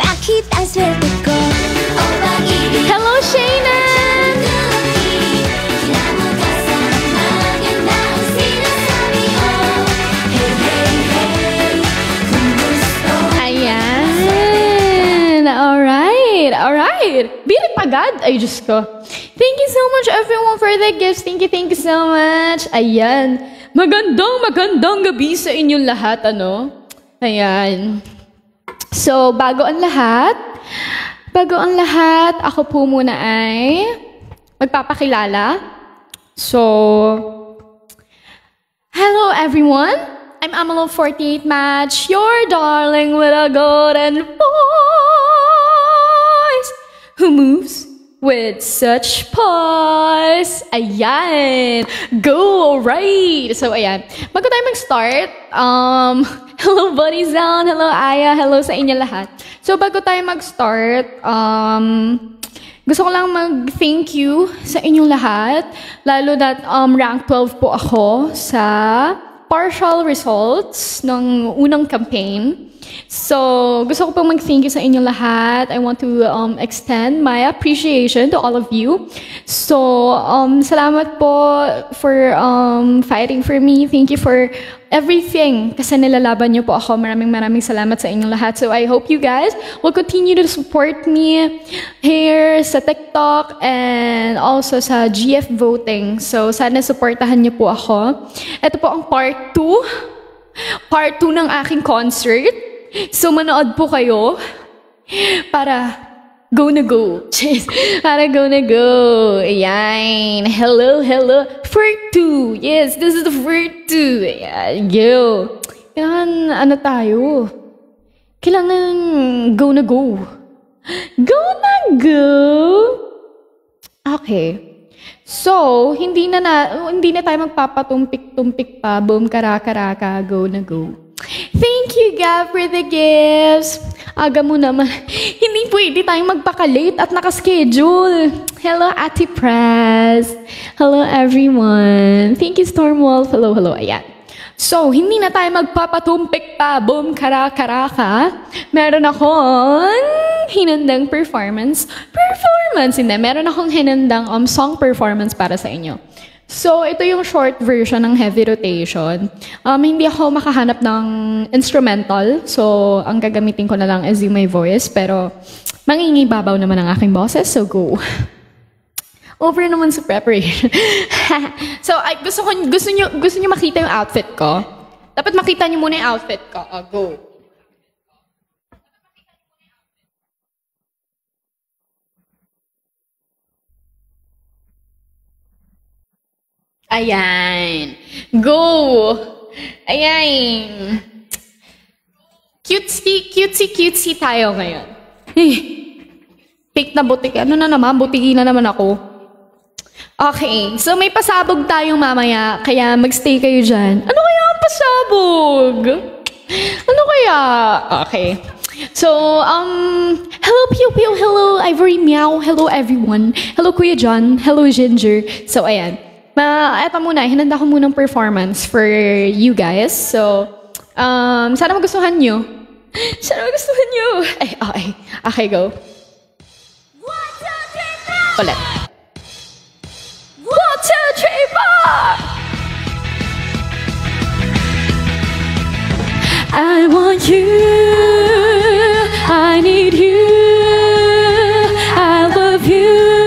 bakit ang swerte ko? O pag-ibig. Hello, Shaynan! Kailan mo kasama maganda ang sinasabi ko. Hey, hey, hey, kung gusto. Ayan! Alright! Birit agad! Ay, Diyos ko. Thank you so much everyone for the gifts. Thank you so much. Ayan. Magandang gabi sa inyong lahat, ano? Ayan. So, bago ang lahat, ako po muna ay magpapakilala. So, hello everyone. I'm Amalo 48 Match, your darling with a golden voice who moves with such poise. Ayan. Go, right. So, ayan. Bago tayo mag-start, hello, Buddy Zone. Hello, Aya. Hello sa inyo lahat. So, bago tayo mag-start, gusto ko lang mag-thank you sa inyong lahat. Lalo that rank 12 po ako sa partial results ng unang campaign. So, gusto ko pong mag-thank you sa inyong lahat. I want to extend my appreciation to all of you. So, salamat po for fighting for me. Thank you for everything kasi nilalaban niyo po ako. Maraming salamat sa inyong lahat. So, I hope you guys will continue to support me here sa TikTok and also sa GF voting. So, sana supportahan niyo po ako. Ito po ang part 2. Part 2 ng aking concert. So, manood po kayo para go na go. Para go na go. Ayan. Hello. Part 2. Yes, this is the part 2. Ayan. Yo. Kailangan, tayo? Kailangan go na go. Go na go. Okay. So, hindi na tayo magpapatumpik-tumpik pa. Boom, karaka, go na go. Thank you, Gab, for the gifts. Aga mo naman. Hindi pwede tayong magpaka-late at nakaschedule. Hello, Ate Press. Hello, everyone. Thank you, Stormwolf. Hello. Ayan. So, hindi na tayo magpapatumpik pa. Boom, karaka. Meron akong hinandang performance. Hindi. Meron akong hinandang song performance para sa inyo. So, ito yung short version ng heavy rotation. Hindi ako makahanap ng instrumental. So, ang gagamitin ko na lang is yung my voice. Pero, mangingibabaw naman ang aking boses. So, go. Over naman sa preparation. So, gusto nyo makita yung outfit ko. Dapat makita nyo muna yung outfit ko. Go. Ayan. Go! Ayan. Cutesy tayo ngayon. Fake na butik. Ano na naman? Butiki na naman ako. Okay. So, may pasabog tayong mamaya. Kaya magstay kayo dyan. Ano kaya ang pasabog? Ano kaya? Okay. So, hello Pew Pew. Hello Ivory Meow. Hello everyone. Hello Kuya John. Hello Ginger. So, ayan. Eto muna, hinanda ko munang performance for you guys. So, sana magustuhan nyo. Ay, okay. Okay, go. 1, 2, 3, 4. Ulit. 1, 2, 3, 4! I want you, I need you, I love you.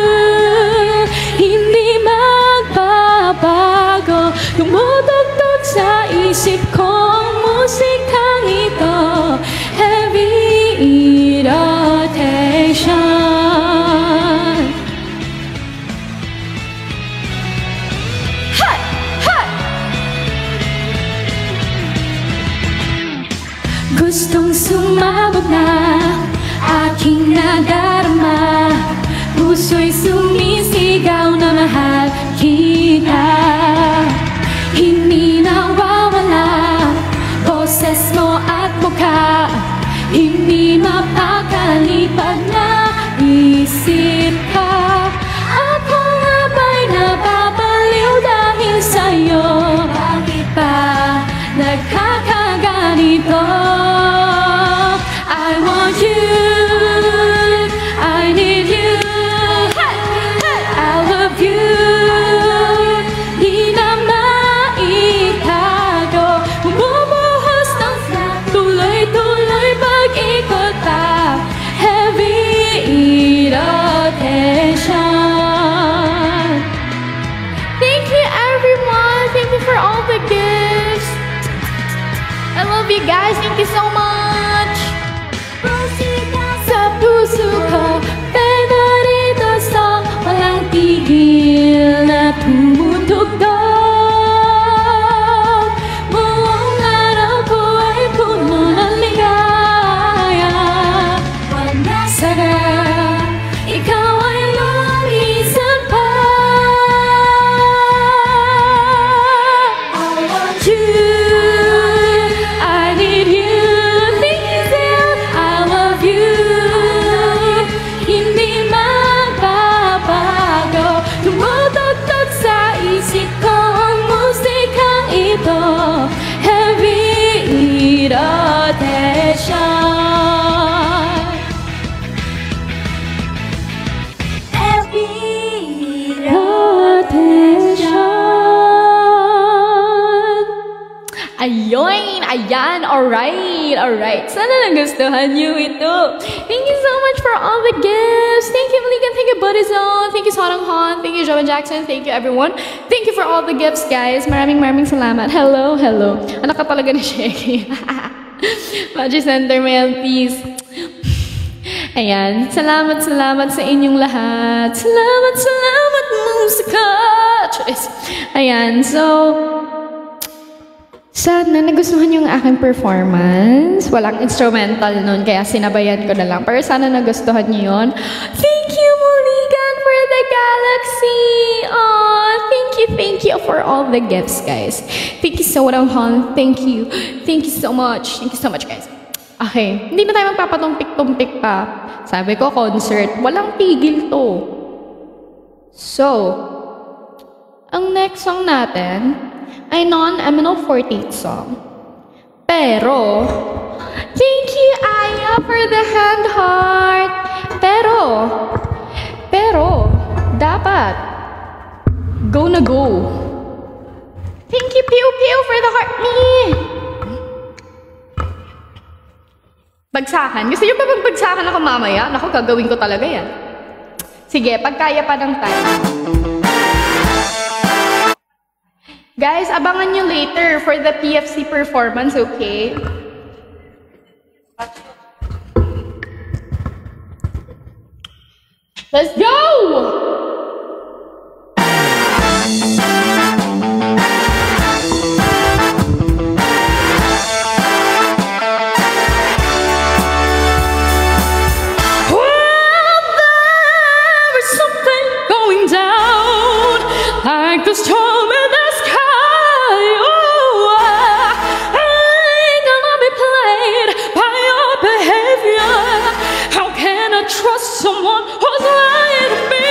Tumutugtog sa isip ko ang musikang ito. Heavy rotation. Hot! Gustong sumabog na aking nadarama. Puso'y sumisigaw na mahal kita. Hindi nawawala boses mo at mukha. Hindi mapakalipad na isip ka. Ako nga ba'y napapaliw dahil sa'yo? Bakit ba nagkakaganito? I want you. guys. Thank you so much. Sa puso ko, favorito song, walang tigil na tumutugtog. Buong araw ko ay puno ng ligaya. Sana ikaw ay lumisan pa. I want you, I need you, this is I love you. Hindi magbabago, tumutugtog sa isip ko ang musikang ito. Heavy rotation. Ayun! Ayan! Alright! Sana nagustuhan niyo ito. Thank you so much for all the gifts. Thank you, Maligan. Thank you, Buddhism. Thank you, Sarang Han. Thank you, Joan Jackson. Thank you, everyone. Thank you for all the gifts, guys. Maraming salamat. Hello. Anak ka talaga ni Sheki. Magic Center Mail, please. Ayan. Salamat sa inyong lahat. Salamat, musika. Ayan. So, sana nagustuhan yung aking performance. Walang instrumental nun, kaya sinabayan ko na lang. Pero sana nagustuhan niyo yun. Thank you, Muligan, for the galaxy! Oh, thank you for all the gifts, guys. Thank you so much, Thank you so much. Thank you so much, guys. Okay, hindi na tayo magpapatumpik-tumpik pa. Sabi ko, concert. Walang tigil to. So, ang next song natin ay non-MNO48 song. Pero, thank you, Aya, for the hand heart. Pero, dapat, go na go. Thank you, Pew Pew, for the heart me. Bagsakan. Gusto nyo pa magbagsakan ako mamaya? Naku, gagawin ko talaga yan. Sige, pagkaya pa ng time. Guys, abangan nyo later for the PFC performance, okay? Let's go! Well, there is something going down like the storm in the sky. Trust someone who's lying to me.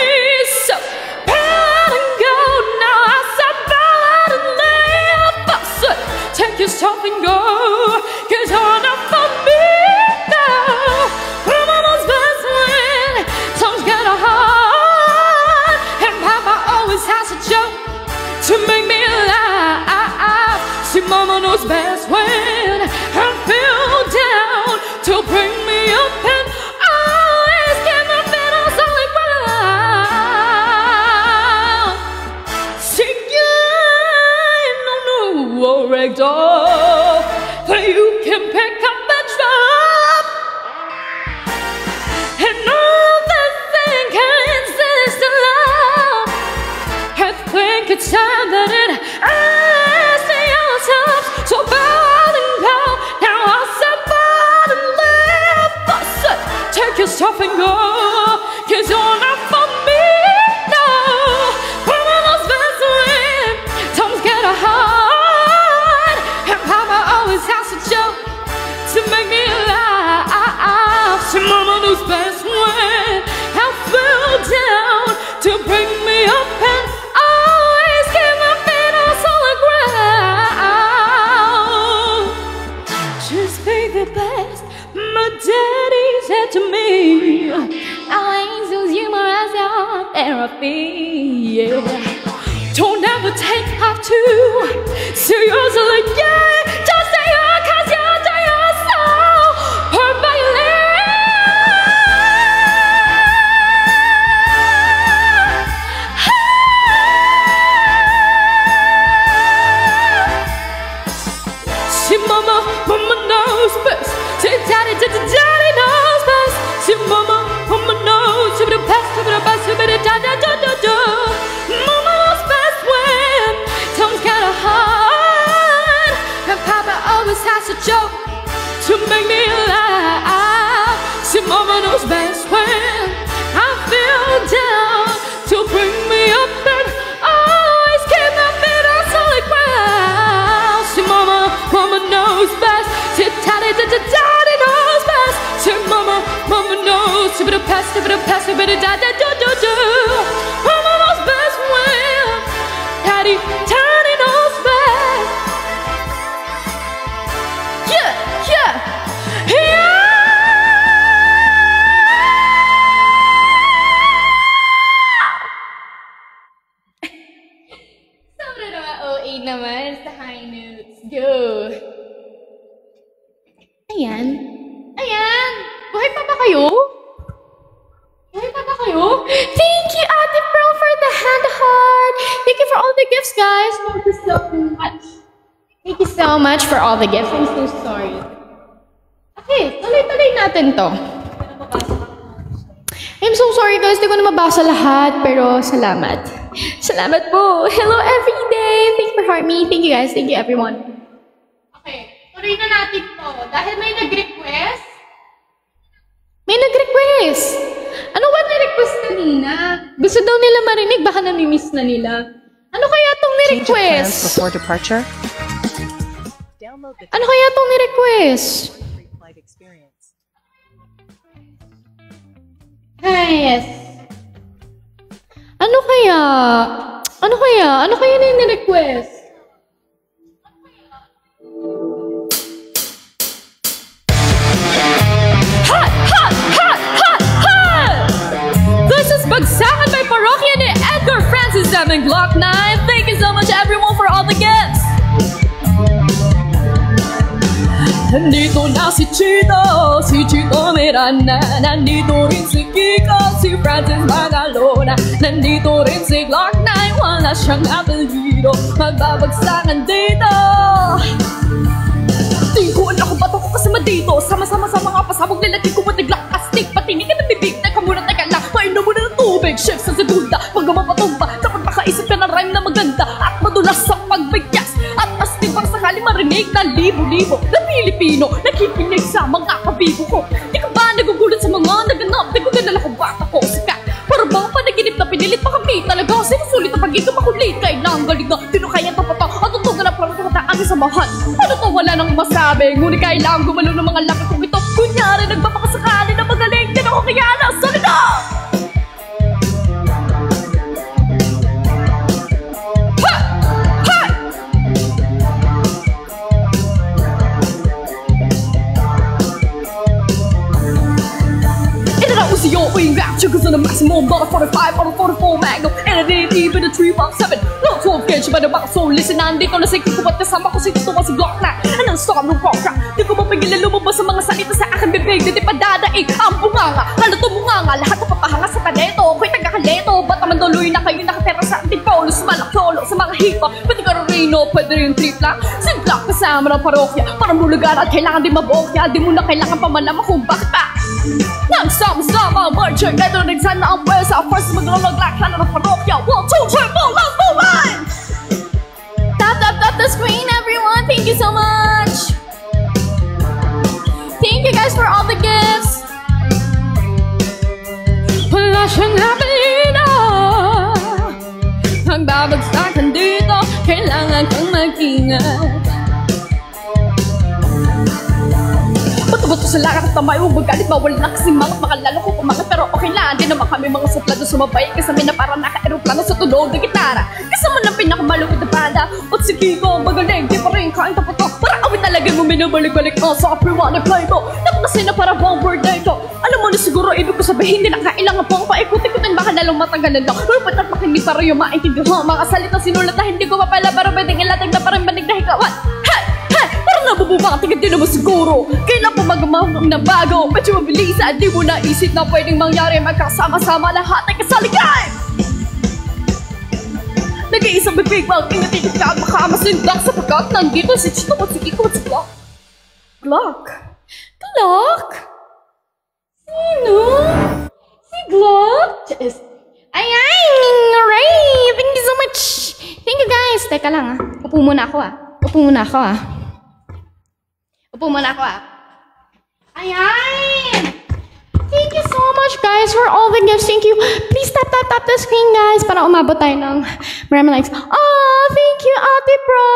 So bad and go now. I said bad and live. I said take your stuff and go, 'cause you're not for me now. Woman's best friend, time's kinda hard, and Papa always has a joke to make me laugh. See, Mama knows best when I feel down to bring me up and off, but you can pick up the drop, and all that thing can insist in love. I think it's time that it asks yourself. So bad and go now. I said bad and live. I said take your stuff and go, 'cause you're not for me now. Woman's best friend, time's kinda hard. Has a joke to make me laugh. So Mama knows best when I fell down to bring me up and always keep my feet on solid ground. Just be the best, my daddy said to me. Our angels humor as your therapy. Yeah. Don't ever take half too seriously, yeah. Just say oh, 'cause you're to your soul perfectly. See, Mama mama knows best when I feel down, to bring me up and always keep my feet on solid ground. See mama knows best. See daddy knows best. See mama knows. See bit of past, bit of past, bit of da. Mama knows best when daddy knows best. Yeah. Sobra naman OA naman sa high notes. Go! Ayan. Buhay pa ba kayo? Thank you, Ate Pro, for the hand heart. Thank you for all the gifts, guys. Thank you so much. Thank you so much for all the gifts. I'm so sorry. Okay, tuloy-tuloy natin to. I'm so sorry, guys. Hindi ko na mabasa lahat, pero salamat. Salamat po. Hello, everyday. Thank you for heart me. Thank you, guys. Thank you, everyone. Okay, tuloy na natin to. Dahil may nag-request. Ano ba na-request kanina? Gusto daw nila marinig, baka nami-miss na nila. Ano kaya tong ni-request? Before departure. Ano kaya tong ni-request? Yes. Ano kaya na yung ni-request? This is Bagsakan by Parokya ni Edgar Francis and Glock 9. Thank you so much, everyone, for all the gifts. Nandito na si Chito Miranda. Nandito rin si Kiko, si Francis Magalona. Nandito rin si Glock 9, wala siyang apelido. Magbabagsakan dito. Di ko alam kung ba't ako kasama dito. Sama-sama sa mga pasabog nila, di ko matiglak astig. Patinig ka na bibig, teka muna, teka lang. Painom mo na ng tubig, shift sa segunda. Pag mapatumba, dapat makaisip ka ng rhyme na maganda at madulas sa pagbigkas. At astig pang sakali marinig na libo-libo na Pilipino nakikinig sa mga kabibo ko. Di ka ba nagugulat sa mga naganap? Di ko ganala kung bata ko sikat. Para bang panaginip na pinilit pa kami talaga. Sinusulit na pag-ito makulit. Kailangan galing na tinukaya tapata. At tutugan na para tumata ang isamahan. Ano to wala nang masabi. Ngunit kailangan gumalo ng mga laki kong ito. Kunyari nagpapakasakali na magaling. Din ako kaya na salita. Yo, we rap chickens on the maximum, bought a 45 on a 44 Magnum, and I didn't even a 357. No 12 gauge, but about so listen, nandito na sa ko ba't kasama ko si Tuwa si Glock 9. Anong storm ng rock rap? Di ko mapigilan lumabas sa mga salita sa aking bibig. Di pa dadaig ang bunganga, halato bunganga, lahat ng papahanga sa kadeto. Ako'y taga-kaleto, ba't naman tuloy na kayo nakatera sa ating polo, sa malakolo, sa mga hipa. Pwede ka rino, pwede rin trip lang. Simplak kasama ng parokya, parang bulugan at kailangan din mabokya. Di mo na kailangan pamalaman kung bakit pa. Nang sama-sama, merger, ito na sana ang pwesa. First, maglalaglag ka na ng parokya. 1, 2, 3, 4, let's move on! Tap the screen, everyone! Thank you so much! Thank you guys for all the gifts! Wala siyang apelido. Magbabagsakan dito, kailangan kang mag-ingat. Bato-bato sa lakas at tamay, huwag galit, bawal na kasi mga makalalo ko pumangat. Pero okay lang, di naman kami mga suplado sumabay. Kasama na parang naka-aeroplano sa tulog ng gitara. Kasama ng pinakamalupit na banda. At si Kiko, magaling, di pa rin kain tapos to. Para awit talaga mo minabalik-balik ka sa everyone na play mo. Napakasi na para bang birthday ko. Alam mo na siguro, ibig ko sabihin, hindi na kailangan pang paikot-ikutin. Baka nalang matanggalan lang. Pero ba't at makinig para yung maintindihan mga salita sinulat na hindi ko mapala. Para pwedeng ilatag na parang banig na hikawan. Parang nabububang tingin din naman siguro. Kailan pa magamahang na bago. Medyo mabilisan, di mo naisip na pwedeng mangyari. Magkasama-sama lahat ay kasaligay. Nag-iisang bibig, mag-ingatin ka at makamasindak. Sapagkat nandito si Chito at si Kiko at si Glock. Glock? Sino? Si Glock? Ayan! Alright! Thank you so much! Thank you guys! Teka lang Upo muna ako Ayan! for all the gifts. Thank you. Please tap the screen, guys, para umabot tayo ng maraming likes. Oh, thank you, Ate Pro.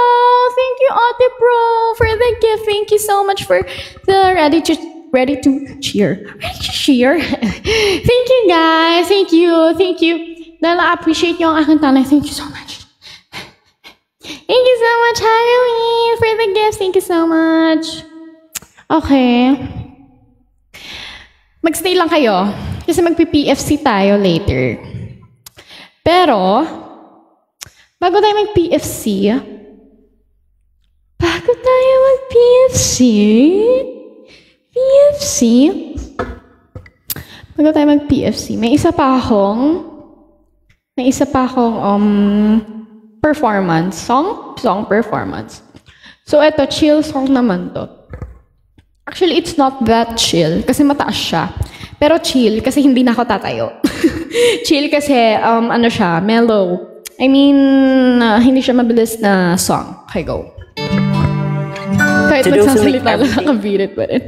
Thank you, Ate Pro, for the gift. Thank you so much for the ready to cheer. Ready to cheer. Thank you, guys. Thank you. Dahil na-appreciate nyo ang aking talent. Thank you so much. Thank you so much, Halloween, for the gifts. Thank you so much. Okay. Magstay lang kayo. Kasi magpi-PFC tayo later. Pero, bago tayo mag-PFC, may isa pa akong performance, song performance. So, eto, chill song naman to. Actually, it's not that chill kasi mataas siya. Pero chill kasi hindi na ako tatayo. Chill kasi, ano siya, mellow. I mean, hindi siya mabilis na song. Okay, go. Kahit magsasalita lang nakabeat it pa rin.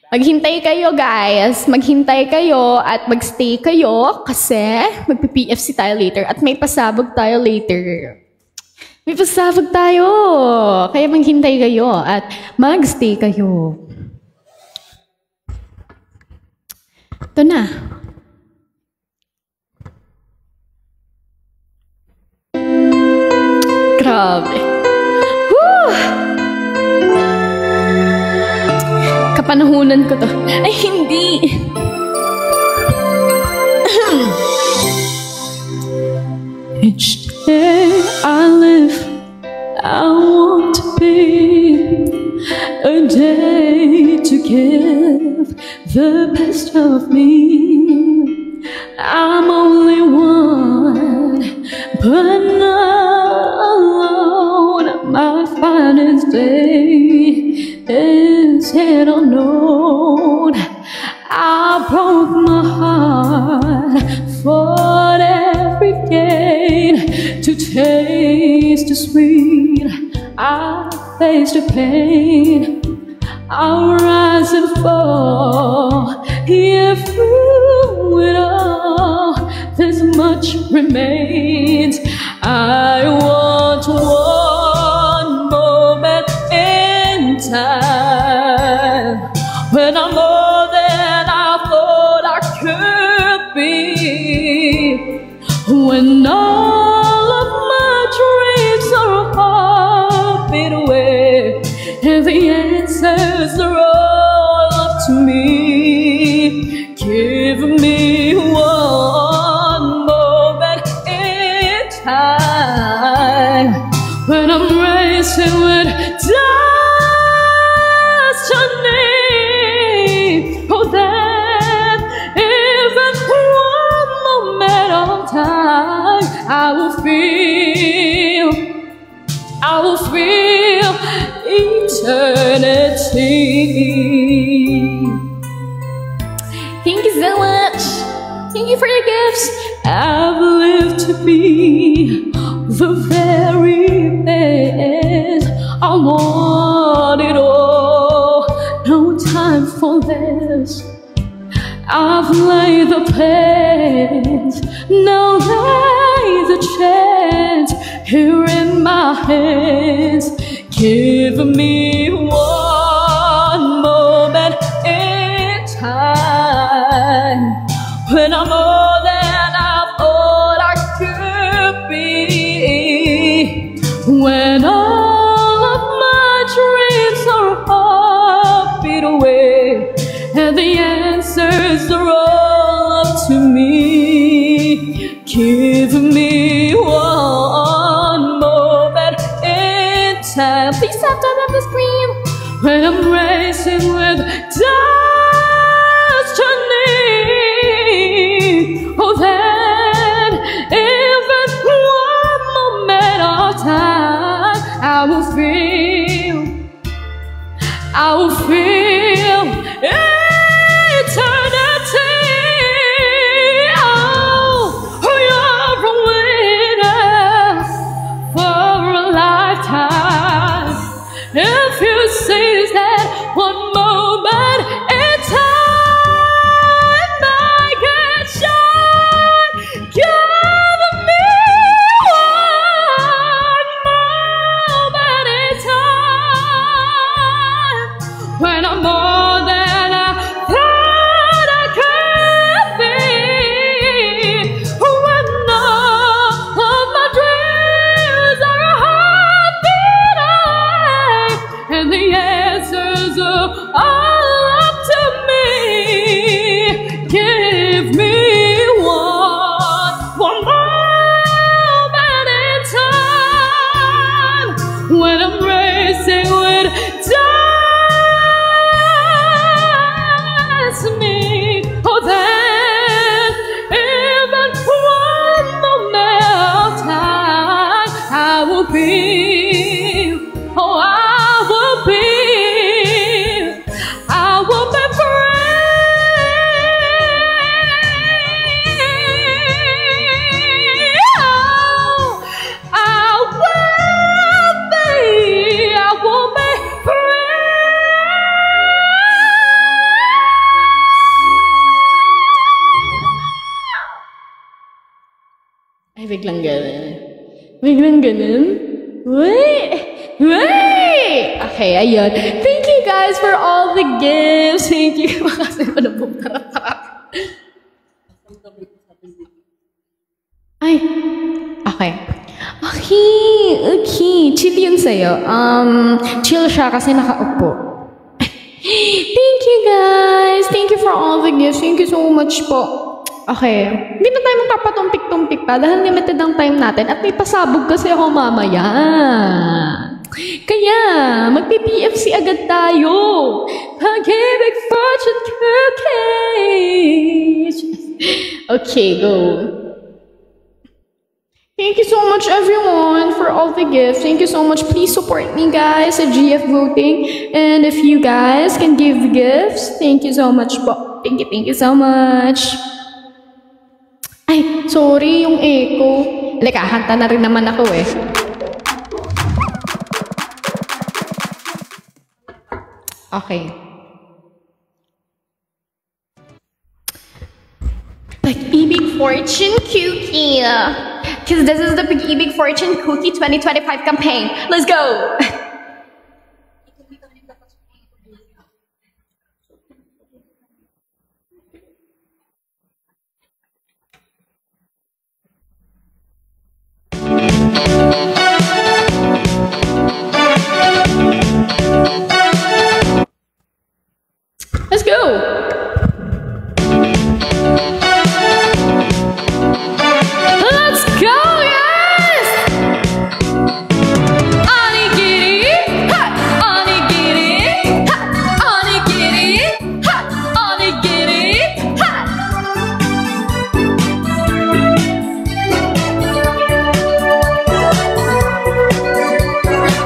Maghintay kayo, guys. Maghintay kayo at magstay kayo kasi magpi-PFC tayo later at may pasabog tayo later. May pasabog tayo. Kaya maghintay kayo at magstay kayo. Ito na. Grabe. Woo! Kapanahunan ko to. Ay, hindi. Each day I live, I want to be a day to give the best of me. I'm only one, but not alone. My finest day is yet unknown. I broke my heart for every gain to taste the sweet. I face the pain. I'll rise and fall. If through it all, there's much remains. I want one moment in time when I'm more than I thought I could be. When all of my dreams are a heartbeat away, and the answers are all up to me. Give me one moment in time when I'm racing with destiny. Oh, that even one moment of time, I will feel eternity. Thank you so much. Thank you for your gifts. I've lived to be the very best. I want it all. No time for this. I've laid the plans. Now there's a chance here in my hands. Give me one moment in time when I'm more than I thought I could be. When all of my dreams are a heartbeat away, and the answers are all up to me. Give me one moment in time. Please tap the screen when I'm racing with destiny. Oh, then even one moment of time, I will feel eternity. Oh, you're a winner for a lifetime. If you seize that one more Biglang ganun. Biglang ganun? Wait! Wait! Okay, ayun. Thank you guys for all the gifts. Thank you. Kasi ano po, tarap-tarap. Ay! Okay. Okay. Chill yun sa'yo. Chill siya kasi nakaupo. Thank you guys. Thank you for all the gifts. Thank you so much po. Okay. Hindi na tayo magpapatumpik-tumpik pa dahil limited ang time natin at may pasabog kasi ako mamaya. Kaya, magpi-PFC agad tayo. Pag-ibig fortune cookies. Okay, go. Thank you so much everyone for all the gifts. Thank you so much. Please support me guys at GF Voting. And if you guys can give gifts, thank you so much po. Thank you so much. Ay, sorry yung echo. Kakanta na rin naman ako eh. Okay. Pag-ibig Fortune Cookie. Because this is the Pag-ibig Fortune Cookie 2025 campaign. Let's go! Let's go! Let's go, guys! Onigiri, ha! Onigiri, ha! Onigiri, ha! Onigiri, ha!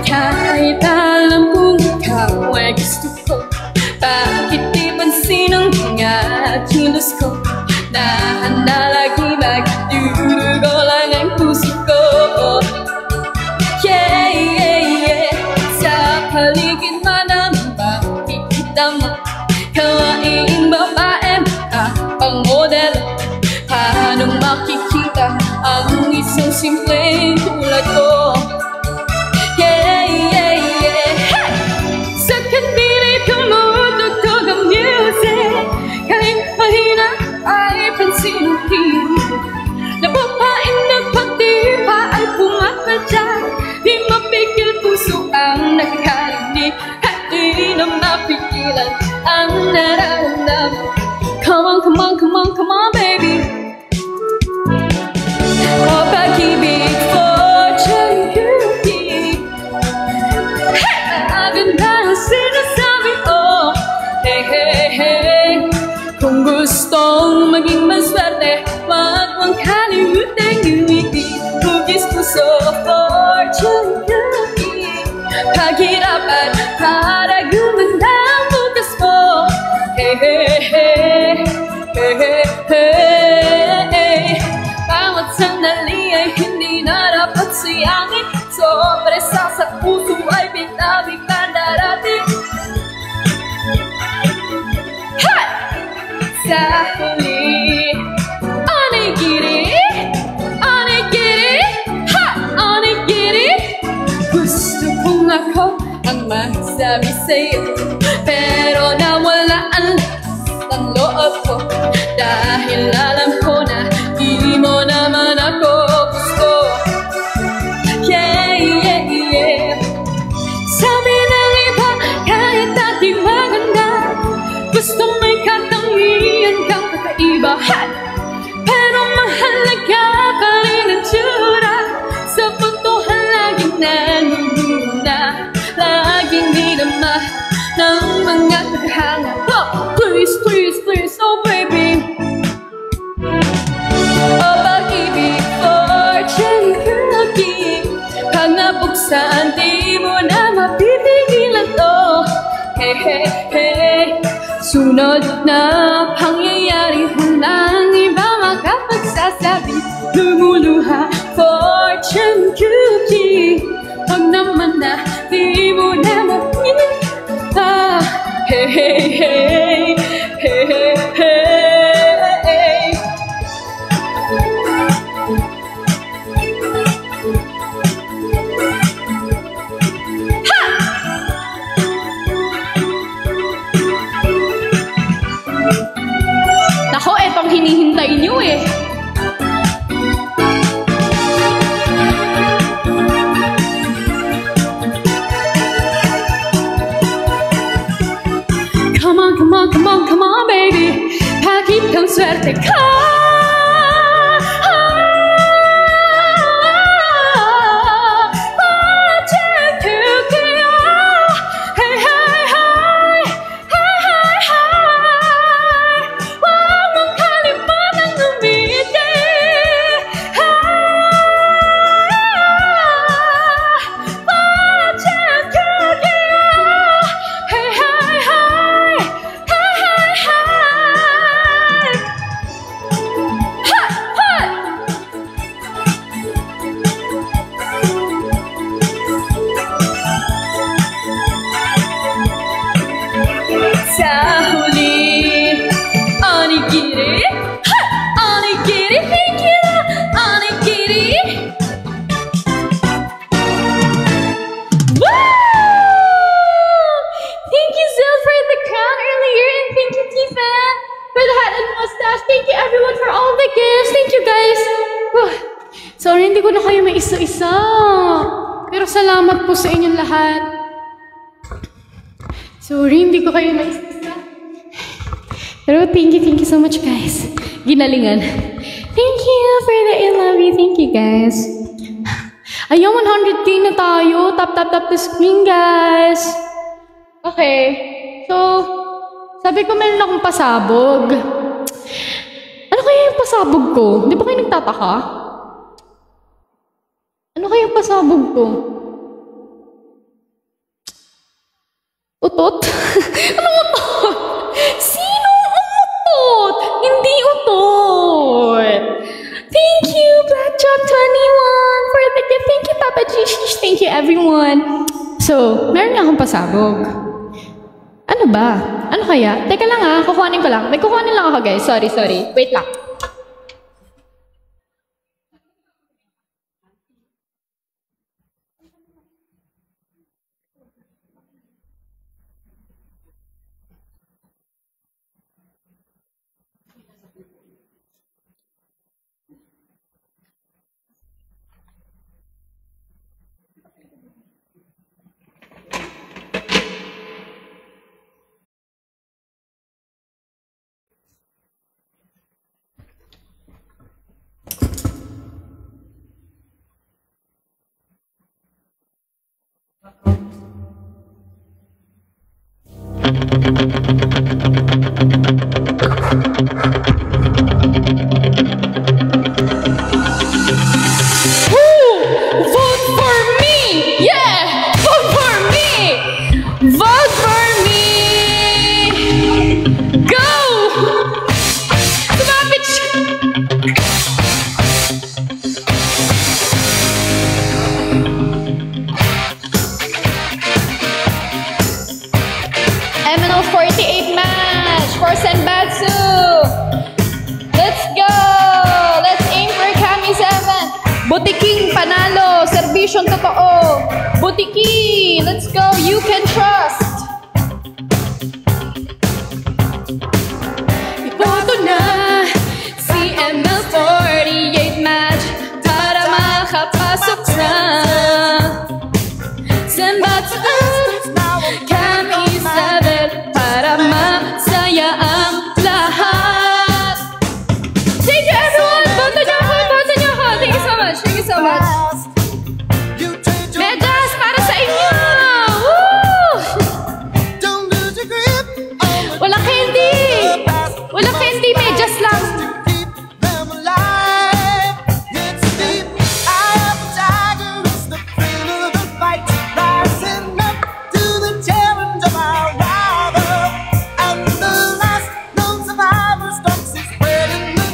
Kahit alam kong ikaw ay gusto ko, bakit di pansin ang mga kilos ko? Nahanda lagi magdudugo lang ang puso ko. Yeah. Sa paligid man ang makikita mo, kawaing babae pang model. Paano makikita ang isang simpleng tulad ko? Yeah. Hey! Sa kanilay tumutugtog ang music, kahit mahina ay pansin ang tinig. Napapain na pati pa ay pumatadya, di mapigil puso ang nakakarinig, at di na mapigilan ang nararamdaman. Come on, baby. Oh, pag-ibig fortune cookie. Maganda ang sinasabi ko. Hey. Kung gustong maging maswerte, wag mong kalimutan ngumiti. Hugis puso, fortune cookie. Paghirapan para gumanda ang bukas mo. Hey. Bawat sandali ay hindi na dapat sayangin. Sorpresa sa puso ay bigla-bigla darating. Hey! Sa huli, onigiri, ha! Onigiri. Gusto kong ako ang magsabi sa'yo, pero nawala ang lakas ng loob ko, dahil alam ko na di mo naman ako gusto. Yeah. Sabi ng iba, kahit dati maganda, gusto may katangian kang kakaiba. Pero mahalaga pa rin ang tsura, sa putuhan laging nanununa, laging dinama ng mga taghanga. Oh, please, oh baby. Oh, pag-ibig fortune cookie, pag nabuksan di mo na mapipigilan to. Hey. Sunod na pangyayari, walang iba makapagsasabi, lumuluha fortune cookie. Pag naman na di mo na makita. Hey. hinihintay niyo eh. Come on, come on, come on, come on, baby. Kahit kang swerte ka. Thank you everyone for all the gifts. Thank you guys. Sorry, hindi ko na kayo may isa-isa. Pero salamat po sa inyong lahat. Sorry, hindi ko kayo may isa-isa. Pero thank you so much guys. Ginalingan. Thank you for the I love you. Thank you guys. Ayun, 100k na tayo. Tap the screen guys. Okay. So, sabi ko meron akong pasabog. Ano kaya yung pasabog ko? Di ba kayo nagtataka? Ano kaya yung pasabog ko? Utot? Anong utot? Sinong utot? Hindi utot. Thank you, Blackjack21 for the gift. Thank you, Papa Gishish. Thank you, everyone. So, meron nga akong pasabog. Ano ba? Ano kaya? Teka lang ah, kukuhanin ko lang. May kukuhanin lang ako guys. Sorry. Wait lang. Butiking panalo, serbisyong totoo. Butiki, let's go, you can trust. Iboto na si ML48 match para makapasok sa Senbatsu Kami 7 para masaya ang lahat. Thank you everyone, boto niyo ako. Thank you so much. Medyas para sa inyo! Woo! Walang candy! Walang candy, medyas lang.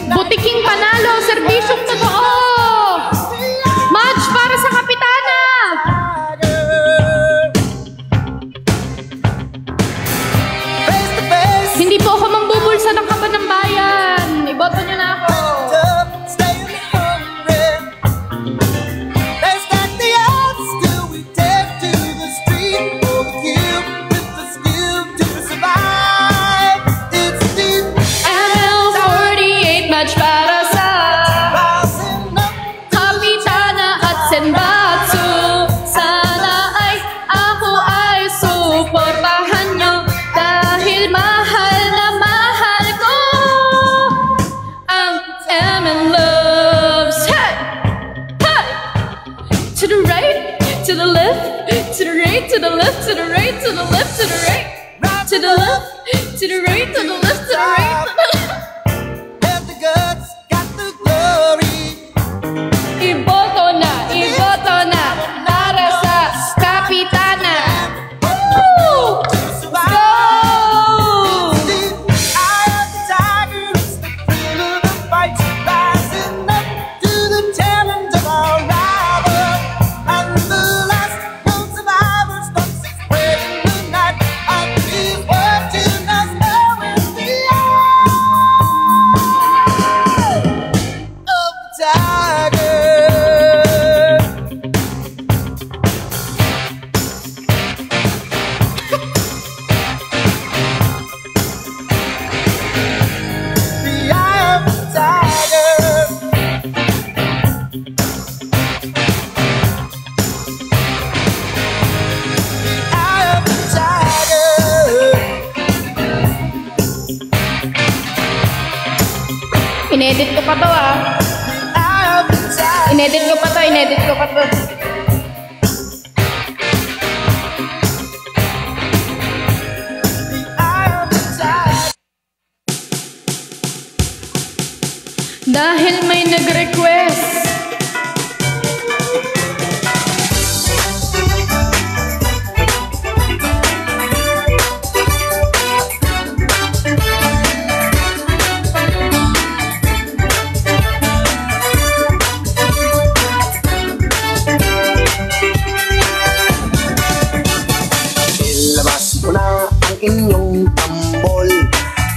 Butiking panalo, serbisyong totoo. Hindi po ako mambubulsa ng kaban ng bayan. Iboto niyo na ako. ML48 to the left, to the right, to the left, to the right, to the left, to the right, to the left. Have the guts, got the glory. Iboto na para sa Kapitana. Woo! Let's go! Inedit ko pa to Inedit ko pa to. Dahil may nag-request. Inyong tambol,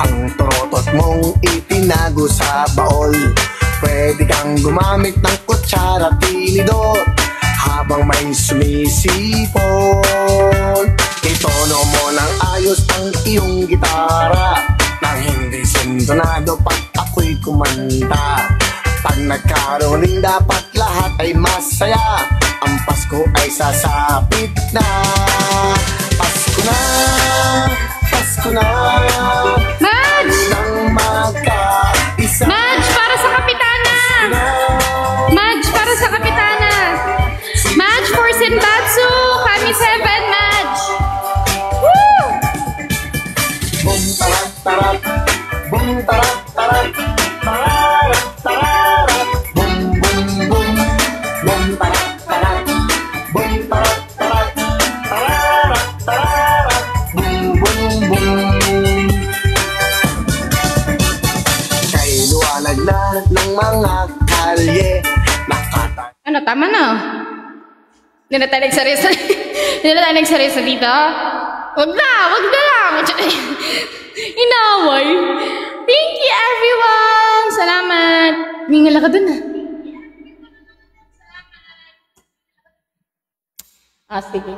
ang torotot mong itinago sa baol. Pwede kang gumamit ng kutsara tinidor habang may sumisipon. Itono mo ng ayos ang iyong gitara nang hindi sintonado pag ako'y kumanta. Pag nagkaroon dapat lahat ay masaya, ang Pasko ay sasapit na. Pasko na, Pasko na. Madge! Nang magkaisa. Madge, para sa Kapitana! Madge, para sa Kapitana! Madge for Senbatsu! Kami 7, Madge! Woo! Bum tarat tarat, bum tarat tarat, tararat tararat, bum bum bum, bum tarat tarat, bum tarat tarat, tararat tararat, bum bum bum. Kay luwanag na ng mga kalye, nakata. Ano, tama na. Hindi na tayo nagsarisa. Hindi na tayo nagsarisa dito. Wag na lang. Inaway. Thank you, everyone. Salamat. Mingala ka dun, sige.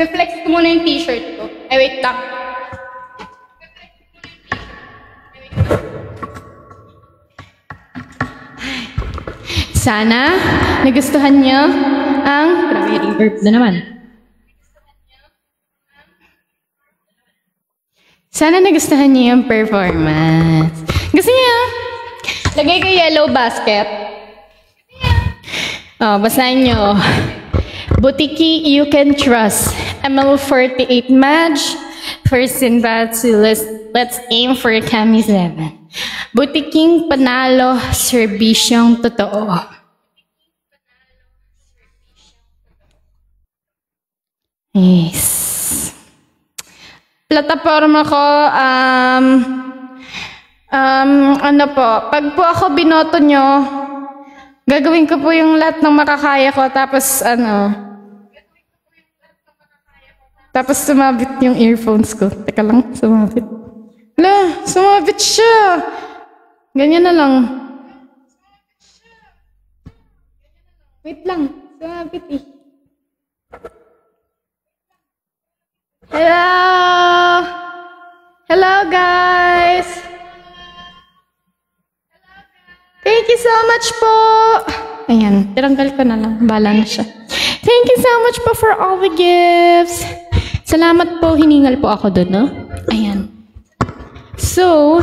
Flex ko muna yung t-shirt ko. Ay, wait lang. Sana nagustuhan niyo ang... Grabe, reverb na naman. Sana nagustuhan niyo yung performance. Gusto niyo? Lagay ko yellow basket. Basahin niyo. Butiki, you can trust. ML48 Madge. First in battle, let's aim for Kami 7. Butiking panalo, serbisyong totoo. Yes. Plataforma ko, ano po, pag po ako binoto nyo, gagawin ko po yung lahat ng makakaya ko, tapos tapos sumabit yung earphones ko. Teka lang, sumabit. Wala, sumabit siya. Ganyan na lang. Wait lang, sumabit eh. Hello! Hello guys! Thank you so much po! Ayan, tiranggal ko na lang. Bala na siya. Thank you so much po for all the gifts. Salamat po, hiningal po ako doon, no? Ayan. So,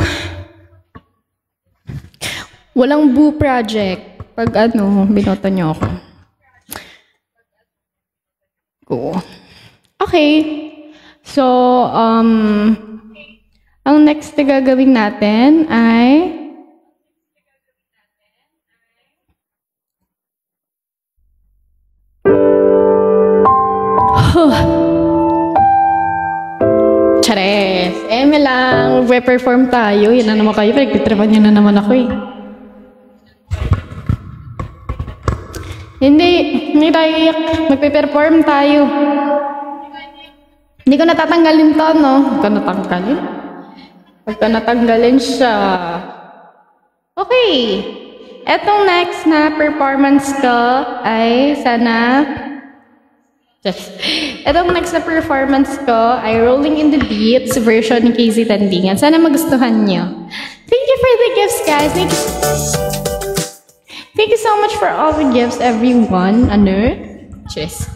walang boo project pag binoto niyo ako. Go. Okay. So, So, ang next na gagawin natin ay Chares! Eme lang, re-perform tayo. Yan na naman kayo, pinagtitripan nyo na naman ako eh. Hindi tayo iyak. Magpe-perform tayo. Hindi ko natatanggalin to, no? Huwag ko natanggalin. Huwag ko natanggalin siya. Okay. Etong next na performance ko ay sana... Etong next na performance ko ay Rolling in the Beats version ni Casey Tandingan. Sana magustuhan nyo. Thank you for the gifts, guys. Thank you so much for all the gifts, everyone. Cheers.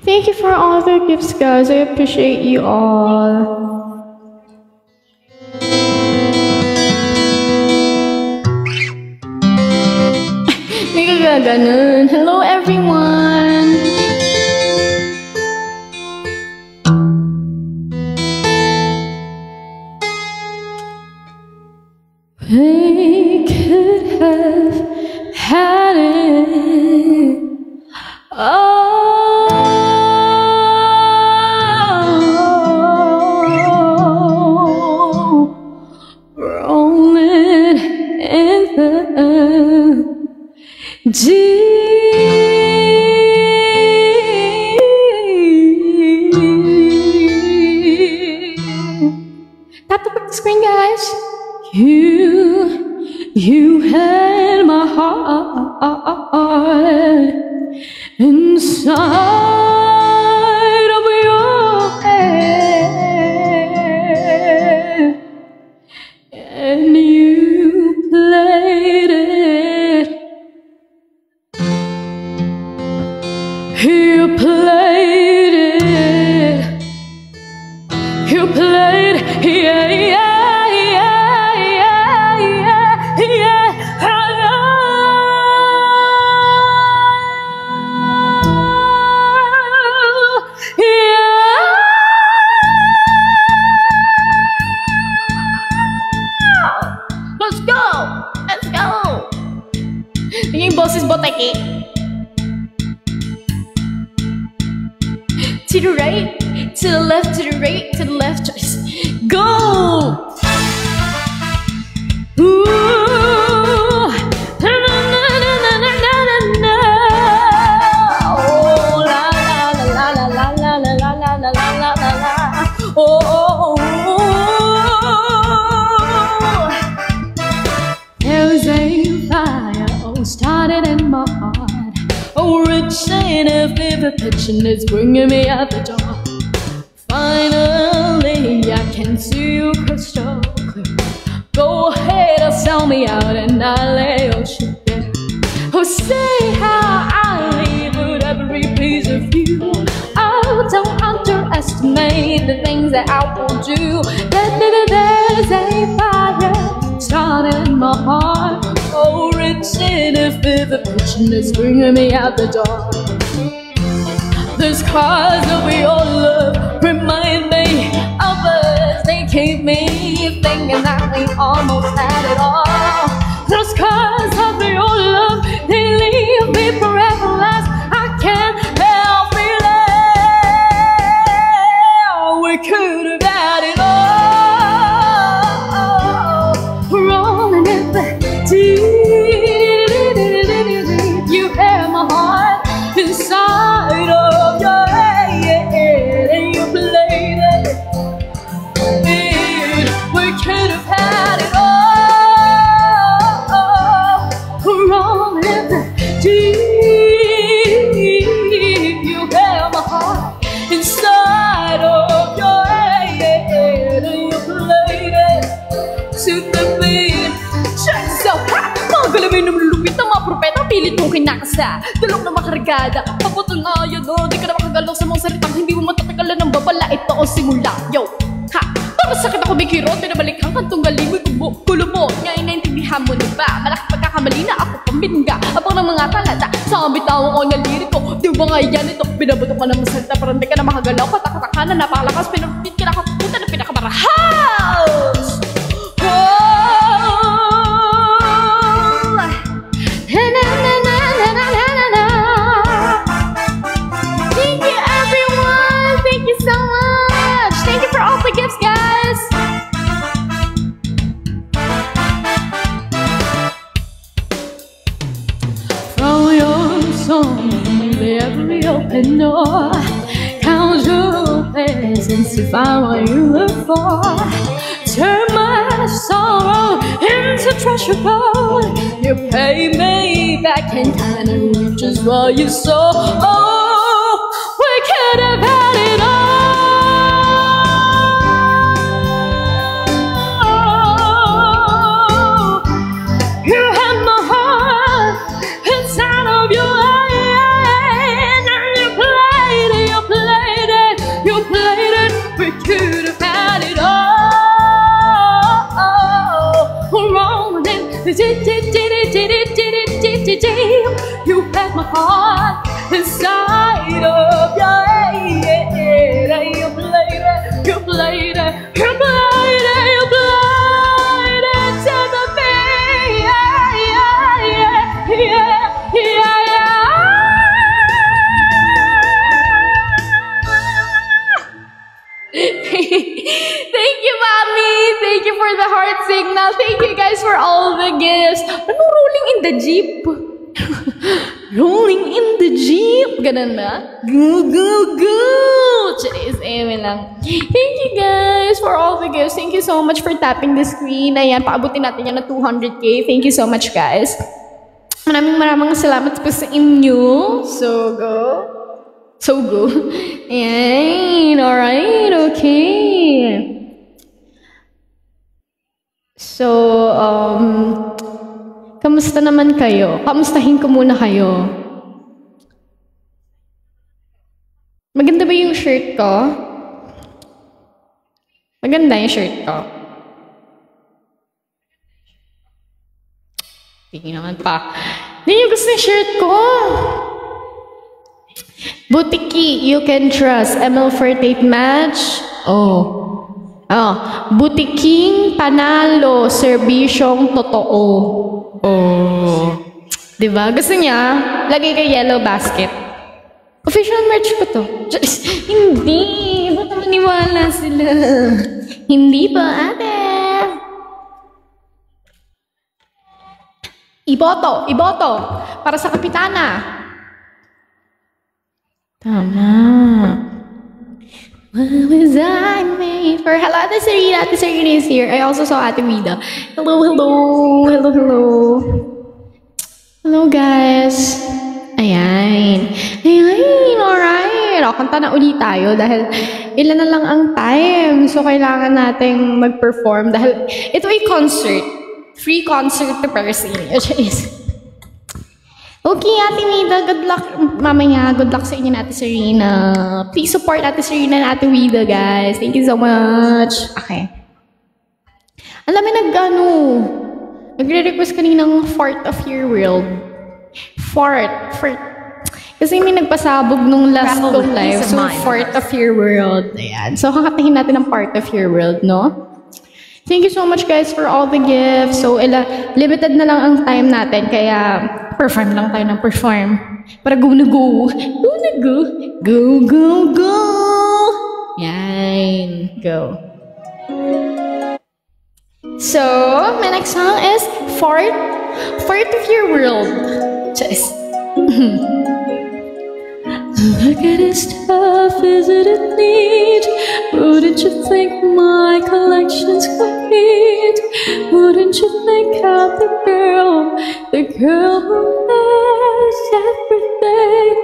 Thank you for all the gifts, guys. I appreciate you all. Ganun. Hello, everyone. We could have had it all. Rolling in the Tap the screen, guys. You had my heart inside of your head, and you played it. You played it. You played it. Yeah, yeah, yeah, yeah, yeah, yeah. Let's go. Let's go. Yung boss is boteki. To the right, to the left, to the right, to the left, just go! Ooh. Na, na, na, na, na, na, na, na. Oh, la, la, la, la, la, la, la, la, la, la, la, la, la, la. Oh, oh, oh. There was a fire, oh, started in my heart. Oh, rich and a vivid pitch, and it's bringing me out the door. Finally, I can see you crystal clear. Go ahead, sell me out, and I'll lay your shit there. Oh, say how I leave with every piece of you. Oh, don't underestimate the things that I will do. There's a fire started in my heart. Oh, rich in a vivid vision is bringing me out the door. The scars of your love remind me of us. They keep me thinking that we almost had it all. The scars of your love, they leave me forever lost. I can't help feeling we could have had it all. Rolling in the deep. You had my heart inside of your head, and you played it. We could have had it all. Rolling in the deep. You had my heart inside of your head, and you played it to the beat. Check this out. Mga galawin na malulupit ng mga propeta, pilit mong kinakasa. Dalok na makaragada, paputol na yun, no? Di ka na makagalaw sa mga salitang hindi mo matatagalan ng babala. Ito o simula, yo, ha! Masakit ako may kirot, pinabalik ang kantong galing mo. Kulo mo, ngayon naintindihan mo na ba? Malaki pagkakamali na ako pambingga. Abang ng mga talata, sa ang bitawan ko na liriko. Di ba nga yan ito, binabato ka na masalita. Parang di ka na makagalaw, katak-katak ka na napakalakas. Pinapit ka na kapupunta na pinakamarahas. Thank you everyone, thank you so much. Thank you for all the gifts, guys. Throw your song in every open door. Count your blessings to find what you look for. Turn my sorrow into treasure gold. You pay me back in kind and reap just what you sow. Oh, we could have had it all. You had my heart inside of your hand, and you played it, you played it, you played it. We could have had it all. You had my heart inside of your head. You played it, you played it, you played it, you played it to the beat. Thank you, Mommy. Thank you for the heart signal. Thank you guys for all the gifts. Ano rolling in the jeep? Rolling in the jeep. Ganun na? Go, go, go. Charis, lang. Thank you guys for all the gifts. Thank you so much for tapping the screen. Ayan, paabutin natin yan na 200K. Thank you so much, guys. Maraming salamat po sa inyo. So, go. So go. Ayan. Alright. Okay. So, kamusta naman kayo? Kamustahin ko muna kayo. Maganda ba yung shirt ko? Maganda yung shirt ko. Hindi naman pa. Hindi nyo gusto yung shirt ko. Butiki, you can trust. ML for tape match. Oh. Butiking panalo, serbisyong totoo. Oh. Diba? Gusto niya? Lagay kay yellow basket. Official merch ko to. Hindi. Ba't maniwala sila? Hindi pa, ate. Iboto. Iboto. Para sa kapitana. Tama. What was I made for? Hello, Ate Serena. Ate Serena is here. I also saw Ate Vida. Hello, hello. Hello, hello. Hello, guys. Ayan. Ayan, alright. Kanta na ulit tayo dahil ilan na lang ang time. So, kailangan nating mag-perform dahil ito ay concert. Free concert to person. Okay, Ate Vida, good luck mamaya. Good luck sa inyo na Ate Serena. Please support Ate Serena and Ate Vida, guys. Thank you so much. Okay. Alam mo, nagre-request kaninang fart of your world. Fart. Kasi may nagpasabog nung last kong live. So, fart of your world. Ayan. So, kakatahin natin ang part of your world, no? Thank you so much, guys, for all the gifts. So, limited na lang ang time natin. Kaya, perform lang tayo ng perform. Para go na go. Go na go. Go, go, go. Yan. Go. So, my next song is Fart. Fart of your world. Just. Look at his stuff, isn't it neat? Wouldn't you think my collection's complete? Wouldn't you think I'm the girl who has everything?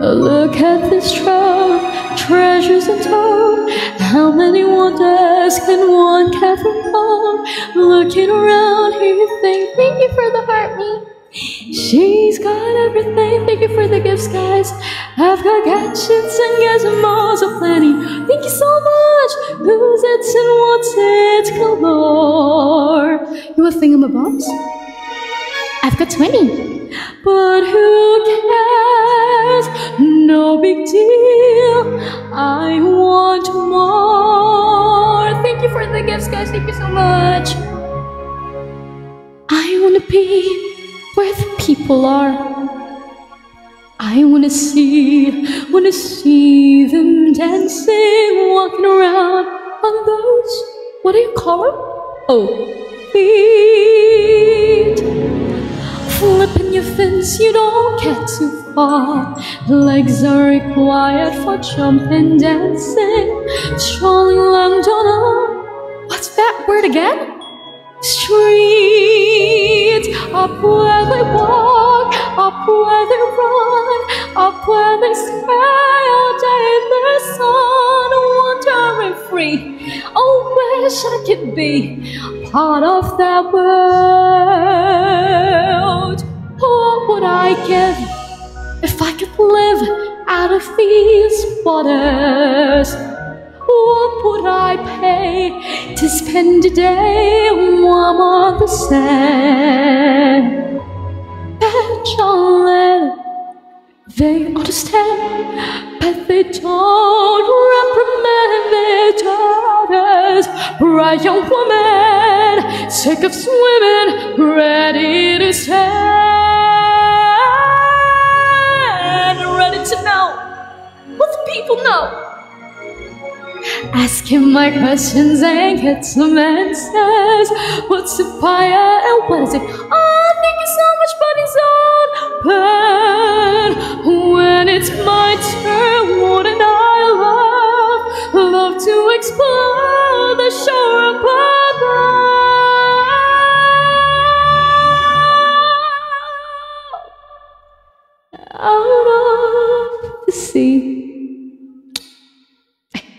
Look at this trove, treasures untold. How many wonders can one gather hold? Looking around here, you think, thank you for the heart, me. She's got everything. Thank you for the gifts, guys. I've got gadgets and gizmos aplenty. Thank you so much. Who's it and what's it galore? You want thingamabobs? I've got 20. But who cares? No big deal. I want more. Thank you for the gifts, guys. Thank you so much. I wanna be where the people are. I wanna see them dancing, walking around on those, what do you call them? Oh, feet. Flipping your fins, you don't get too far. Legs are required for jumping, dancing, strolling along down a, what's that word again? Street, up where they walk, up where they run, up where they stay all day in the sun, wandering free. Oh, wish I could be part of that world. What would I give if I could live out of these waters? What would I pay to spend a day warm on the sand? Petulant, they understand, but they don't reprimand their daughters. Bright young woman, sick of swimming, ready to stand, ready to know what the people know. Ask him my questions and get some answers. What's a fire and what is it? Oh, thank you so much, buddy's own. But when it's my turn, wouldn't I love to explore the shore above out of the sea.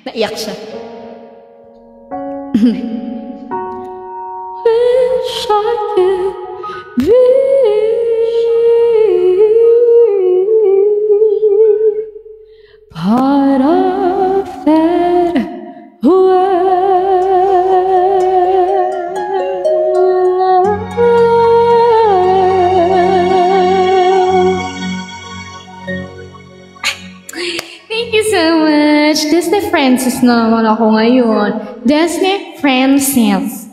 Naiyak siya. Wish I could be part of that Thank you so much. Disney Francis na naman ako ngayon. Disney Francis.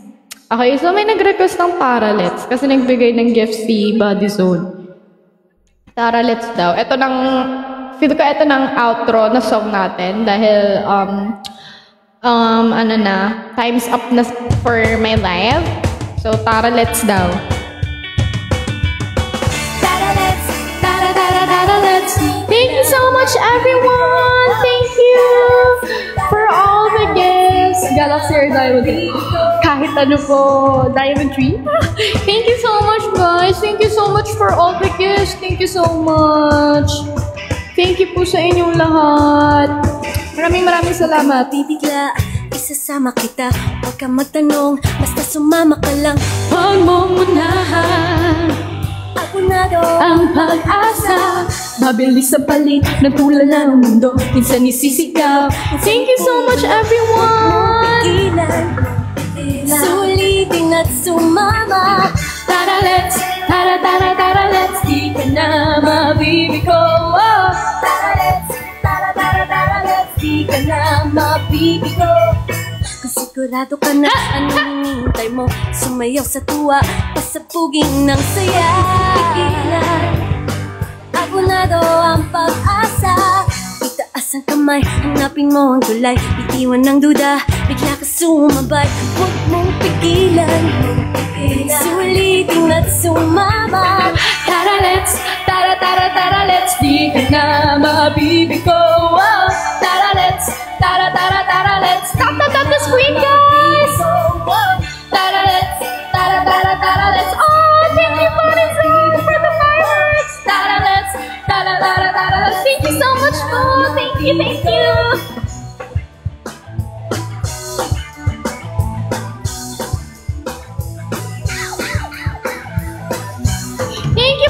Okay, so may nag-request ng Paralets kasi nagbigay ng gift si Buddy Zone. Paralets daw. Ito ng, feel ko ito ng outro na song natin dahil, ano na, time's up na for my live. So, Paralets daw. Thank you so much, everyone! Thank you for all the gifts! Galaxy or Diamond Tree. Kahit ano po, Diamond Tree. Thank you so much, guys! Thank you so much for all the gifts! Thank you so much! Thank you po sa inyong lahat! Maraming salamat! Bibigla, isasama kita. Huwag kang magtanong, basta sumama ka lang. Huwag mong unahan Apunado ang pag-asa. Mabilis sa palit, nagtulala ng mundo. Minsan isisigaw. Thank you so much, everyone! Ilan, sulitin at sumama. Tara, let's, di ka na mabibigo. Oh. Tara, di ka na mabibigo. Sigurado ka na anong hinihintay mo. Sumayaw sa tuwa, pasapugin ng saya. Abunado ang pag-asa. Itaas ang kamay, hanapin mo ang tulay. Itiwan ng duda, bigla ka sumabay. Huwag mong pigilan, sulitin at sumama. Tara, let's, di ka na mabibigo. Oh. Tara, let's, stop the screen, guys! Tara, let's, oh, thank you, Buddy Zone, for the fireworks! Tara, let's, thank you so much, po! Thank you! Thank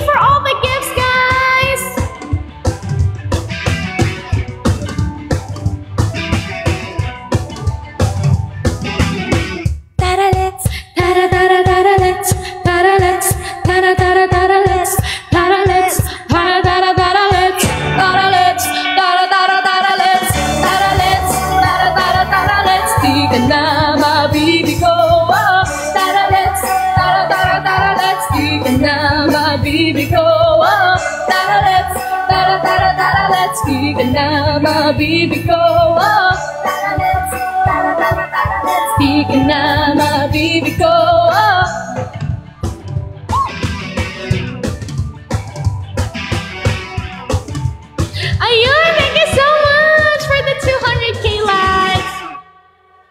mabibig ko. Oh. Di ka na mabibig ko. Oh. Ayun, thank you so much for the 200k likes.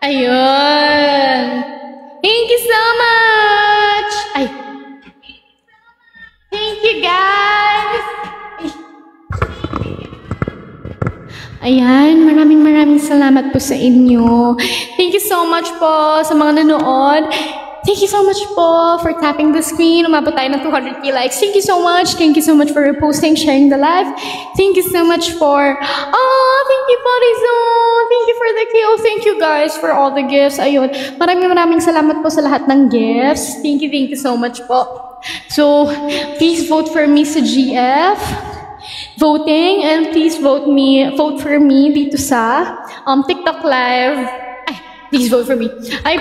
Ayun. Thank you so much. Ay. Thank you, guys. Ayan, maraming salamat po sa inyo. Thank you so much po sa mga nanood. Thank you so much po for tapping the screen. Umabot tayo ng 200k likes. Thank you so much. Thank you so much for reposting, sharing the live. Thank you so much for... Oh, thank you, Parizon. Thank you for the KO. Thank you, guys, for all the gifts. Ayun. Maraming salamat po sa lahat ng gifts. Thank you so much po. So, please vote for me sa GF voting, and please vote for me dito sa TikTok live. Please vote for me.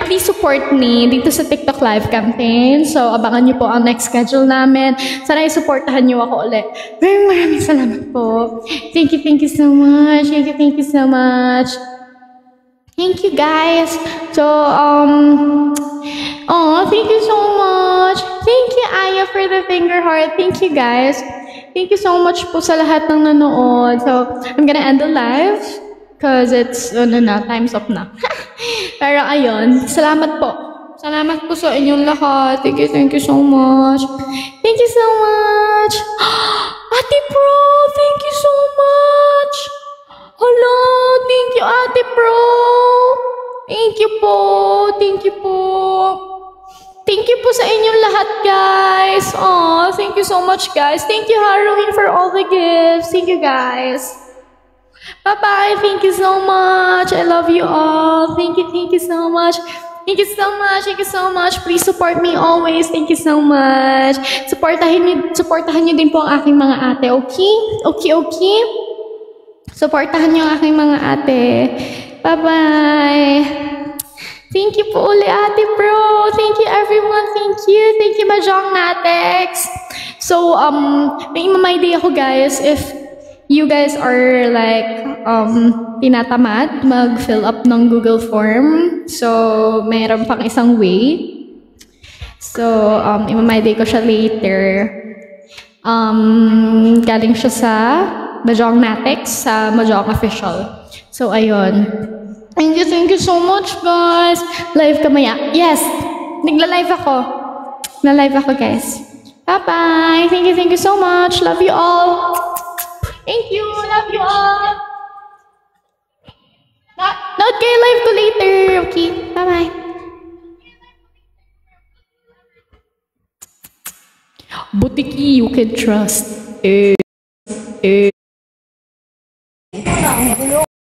Please support me dito sa TikTok live campaign. So, abangan nyo po ang next schedule namin. Sana supportahan nyo ako ulit. Maraming salamat po. Thank you so much. Thank you so much. Thank you, guys. So, thank you so much. Thank you, Aya, for the finger heart. Thank you, guys. Thank you so much po sa lahat ng nanood. So, I'm gonna end the live because it's, time's up na. Pero ayun, salamat po. Salamat po sa inyong lahat. Thank you so much. Thank you so much. Ate Pro, thank you so much. Hello, thank you, Ate Pro. Thank you po. Thank you po. Thank you po sa inyong lahat, guys. Oh, thank you so much, guys. Thank you, Haruhin, for all the gifts. Thank you, guys. Bye-bye. Thank you so much. I love you all. Thank you so much. Thank you so much. Please support me always. Thank you so much. Supportahan niyo din po ang aking mga ate, okay? Okay? Supportahan niyo ang aking mga ate. Bye-bye. Thank you po uli, Ate Pro. Thank you, everyone. Thank you, Mahjong Natex. So, may imamay ako, guys, if you guys are like tinatamad mag-fill up ng Google form. So, mayroon pang isang way. So, imamay ko siya later. Galing siya sa Mahjong Natex, sa Mahjong Official. So, ayun. Thank you so much, guys. Live ka maya. Yes, nagla-live ako. Na-live ako, guys. Bye-bye. Thank you so much. Love you all. Thank you. Love you all. Not kayo live ko later. Okay. Bye-bye. Butiki, you can trust.